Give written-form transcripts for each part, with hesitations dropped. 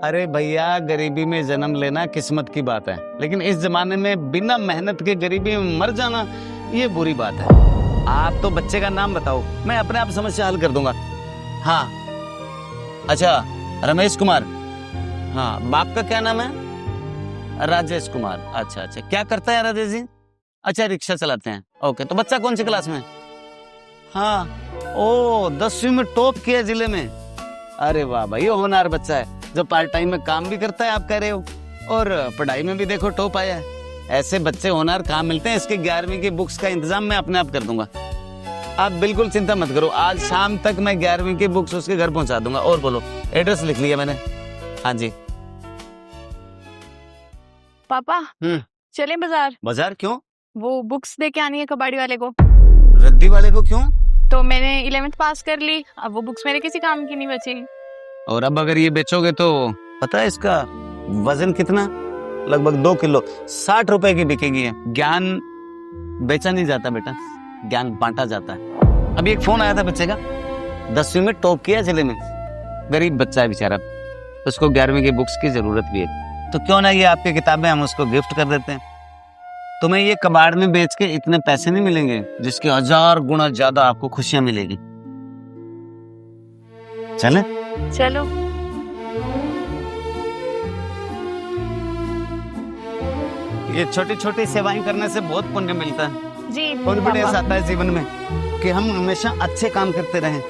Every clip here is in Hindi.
अरे भैया, गरीबी में जन्म लेना किस्मत की बात है, लेकिन इस जमाने में बिना मेहनत के गरीबी में मर जाना ये बुरी बात है। आप तो बच्चे का नाम बताओ, मैं अपने आप समस्या हल कर दूंगा। हाँ, अच्छा, रमेश कुमार। हाँ, बाप का क्या नाम है? राजेश कुमार। अच्छा अच्छा, क्या करता है राजेश जी? अच्छा, रिक्शा चलाते हैं। ओके, तो बच्चा कौन सी क्लास में? हाँ, ओ 10वीं में टॉप किया जिले में। अरे वाह भाई, होनहार बच्चा है जो पार्ट टाइम में काम भी करता है, आप कह रहे हो, और पढ़ाई में भी देखो टॉप आया है। ऐसे बच्चे होनहार कहाँ मिलते हैं। इसके 11वीं की बुक्स का इंतजाम मैं अपने आप कर दूंगा, आप बिल्कुल चिंता मत करो। आज शाम तक मैं 11वीं की बुक्स उसके घर पहुंचा दूंगा। और बोलो, एड्रेस लिख लिया मैंने? हाँ जी। पापा चलें बाजार? बाजार क्यों? वो बुक्स दे के आनी है कबाड़ी वाले को। रद्दी वाले को क्यों? तो मैंने 11th पास कर ली, अब वो बुक्स मेरे किसी काम की नहीं बची। और अब अगर ये बेचोगे तो पता है इसका वजन कितना? लगभग 2 किलो, 60 रुपए की बिकेगी है। ज्ञान बेचा नहीं जाता बेटा, ज्ञान बांटा जाता है। अभी एक फोन आया था बच्चे का, 10वीं में टॉप किया जिले में। गरीब बच्चा है बेचारा, उसको 11वीं की बुक्स की जरूरत भी है, तो क्यों ना ये आपकी किताबें हम उसको गिफ्ट कर देते हैं। तुम्हें ये कबाड़ में बेच के इतने पैसे नहीं मिलेंगे जिसके 1000 गुना ज्यादा आपको खुशियां मिलेगी। चले? चलो। ये छोटी छोटी सेवाएं करने से बहुत पुण्य मिलता है, जी कॉन्फिडेंस आता है जीवन में कि हम हमेशा अच्छे काम करते रहें।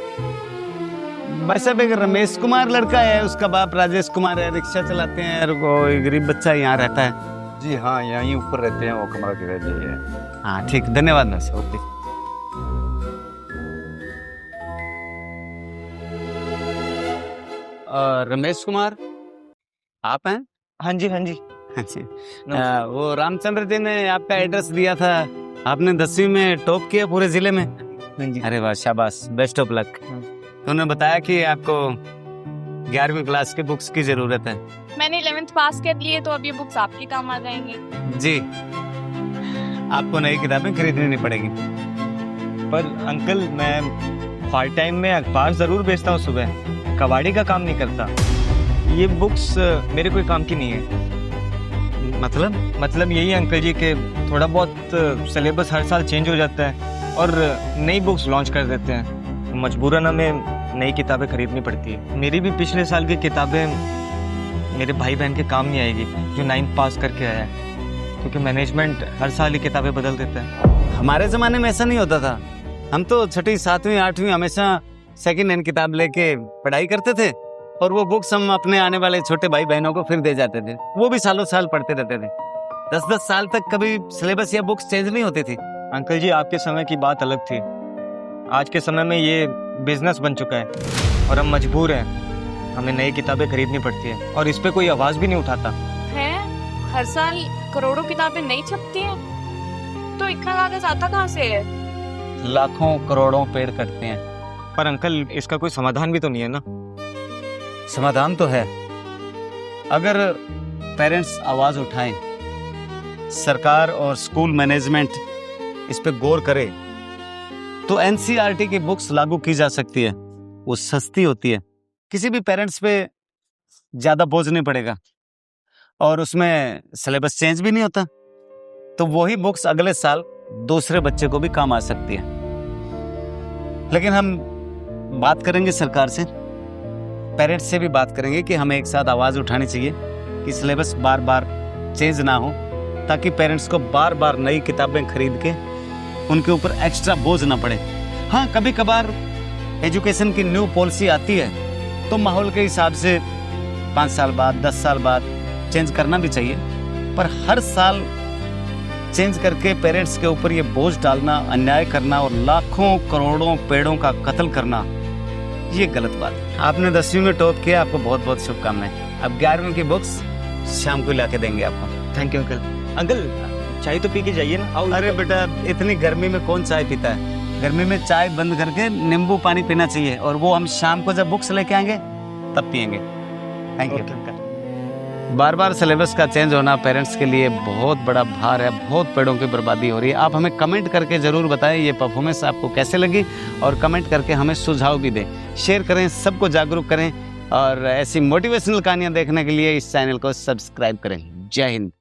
वैसे भी रमेश कुमार लड़का है, उसका बाप राजेश कुमार है, रिक्शा चलाते हैं, और कोई गरीब बच्चा यहाँ रहता है। जी हाँ, यहीं ऊपर रहते हैं, वो कमरा किराए लिए है। हाँ ठीक, धन्यवाद नर्स। ओके। रमेश कुमार आप हैं? हाँ जी हाँ जी। अच्छा, वो रामचंद्र जी ने आपका एड्रेस दिया था, आपने 10वीं में टॉप किया पूरे जिले में। हाँ जी। अरे वाह, शाबाश, बेस्ट ऑफ लक। तो उन्होंने बताया कि आपको 11वीं क्लास की बुक्स की जरूरत है। मैंने 11th पास कर लिए, तो अब ये बुक्स आपके काम आ जाएंगी। जी, आपको नई किताबें खरीदनी नहीं पड़ेगी। पर अंकल, मैं पार्ट टाइम में अखबार जरूर बेचता हूँ, सुबह कबाड़ी का काम नहीं करता। ये बुक्स मेरे कोई काम की नहीं है। मतलब यही अंकल जी कि थोड़ा बहुत सिलेबस हर साल चेंज हो जाता है और नई बुक्स लॉन्च कर देते हैं, तो मजबूरन हमें नई किताबें खरीदनी पड़ती है। मेरी भी पिछले साल की किताबें मेरे भाई बहन के काम नहीं आएगी जो 9th पास करके आया है, क्योंकि मैनेजमेंट हर साल ही किताबें बदल देता है। हमारे जमाने में ऐसा नहीं होता था, हम तो 6ठी 7वीं 8वीं हमेशा सेकंड हैंड किताब लेके पढ़ाई करते थे, और वो बुक्स हम अपने आने वाले छोटे भाई बहनों को फिर दे जाते थे। वो भी सालों साल पढ़ते रहते थे। 10-10 साल तक कभी सिलेबस या बुक्स चेंज नहीं होती थी। अंकल जी, आपके समय की बात अलग थी। आज के समय में ये बिजनेस बन चुका है और हम मजबूर हैं, हमें नई किताबें खरीदनी पड़ती है, और इस पे कोई आवाज भी नहीं उठाता है। हर साल करोड़ों किताबें नहीं छपती हैं, तो इतना कागज आता कहाँ से है? लाखों करोड़ों पेड़ कटते हैं। पर अंकल, इसका कोई समाधान भी तो नहीं है ना? समाधान तो है, अगर पेरेंट्स आवाज उठाएं, सरकार और स्कूल मैनेजमेंट इस पे गौर करे, तो एनसीईआरटी की बुक्स लागू की जा सकती है। वो सस्ती होती है, किसी भी पेरेंट्स पे ज्यादा बोझ नहीं पड़ेगा, और उसमें सिलेबस चेंज भी नहीं होता, तो वही बुक्स अगले साल दूसरे बच्चे को भी काम आ सकती है। लेकिन हम बात करेंगे सरकार से, पेरेंट्स से भी बात करेंगे कि हमें एक साथ आवाज उठानी चाहिए कि सिलेबस बार बार चेंज ना हो, ताकि पेरेंट्स को बार बार नई किताबें खरीद के उनके ऊपर एक्स्ट्रा बोझ ना पड़े। हाँ, कभी कभार एजुकेशन की न्यू पॉलिसी आती है तो माहौल के हिसाब से 5 साल बाद 10 साल बाद चेंज करना भी चाहिए, पर हर साल चेंज करके पेरेंट्स के ऊपर ये बोझ डालना, अन्याय करना और लाखों करोड़ों पेड़ों का कत्ल करना, ये गलत बात है। आपने 10वीं में टॉप किया, आपको बहुत बहुत शुभकामनाएं। अब 11वीं की बुक्स शाम को ला के देंगे आपको। Thank you uncle. अंकल, चाय तो पी के जाइए ना। अरे बेटा, इतनी गर्मी में कौन चाय पीता है? गर्मी में चाय बंद करके नींबू पानी पीना चाहिए, और वो हम शाम को जब बुक्स लेके आएंगे तब पियेंगे। Thank you uncle. Bar bar syllabus का चेंज होना पेरेंट्स के लिए बहुत बड़ा भार है, बहुत पेड़ों की बर्बादी हो रही है। आप हमें कमेंट करके ज़रूर बताएं ये परफॉर्मेंस आपको कैसे लगी, और कमेंट करके हमें सुझाव भी दें। शेयर करें, सबको जागरूक करें, और ऐसी मोटिवेशनल कहानियां देखने के लिए इस चैनल को सब्सक्राइब करें। जय हिंद।